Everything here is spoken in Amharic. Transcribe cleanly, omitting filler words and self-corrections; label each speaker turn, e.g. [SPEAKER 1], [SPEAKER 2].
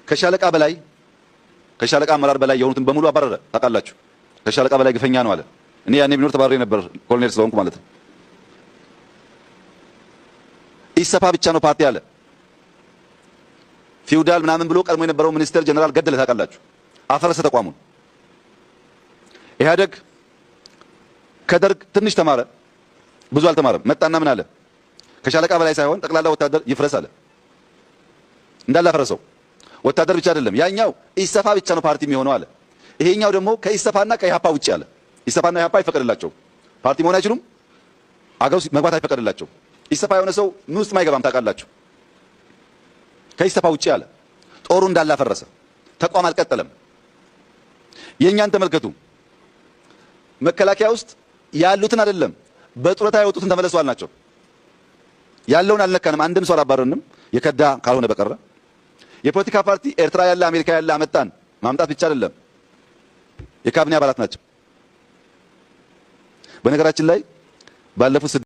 [SPEAKER 1] ከሻለቃ አመራር በላይ የሆኑትን በሙሉ አባረረ። ታውቃላችሁ። ከሻለቃ በላይ ግፈኛ ነው አለ። እኔ ያኔ ቢኖር ተባረረ ነበር፣ ኮሎኔል ስለሆንኩ ማለት ነው። ኢሰፓ ብቻ ነው ፓርቲ አለ። ፊውዳል ምናምን ብሎ ቀድሞ የነበረው ሚኒስተር ጀነራል ገደለ። ታውቃላችሁ። አፈረሰ ተቋሙን። ኢህአደግ ከደርግ ትንሽ ተማረ፣ ብዙ አልተማረም። መጣና ምን አለ? ከሻለቃ በላይ ሳይሆን ጠቅላላ ወታደር ይፍረስ አለ። እንዳለ አፈረሰው። ወታደር ብቻ አይደለም፣ ያኛው ኢሰፓ ብቻ ነው ፓርቲ የሚሆነው አለ። ይሄኛው ደግሞ ከኢሰፓና ከኢሃፓ ውጪ አለ። ኢሰፓና ኢሃፓ አይፈቀድላቸው፣ ፓርቲ መሆን አይችሉም፣ አገር ውስጥ መግባት አይፈቀድላቸው። ኢሰፓ የሆነ ሰው ምን ውስጥ ማይገባም ታውቃላችሁ። ከኢሰፓ ውጪ አለ። ጦሩ እንዳለ አፈረሰ። ተቋም አልቀጠለም። የኛን ተመልከቱ። መከላከያ ውስጥ ያሉትን አይደለም በጡረታ የወጡትን ተመለሱ አልናቸው። ያለውን አልነካንም፣ አንድም ሰው አላባረርንም የከዳ ካልሆነ በቀረ። የፖለቲካ ፓርቲ ኤርትራ ያለ አሜሪካ ያለ አመጣን ማምጣት ብቻ አይደለም፣ የካቢኔ አባላት ናቸው። በነገራችን ላይ ባለፉት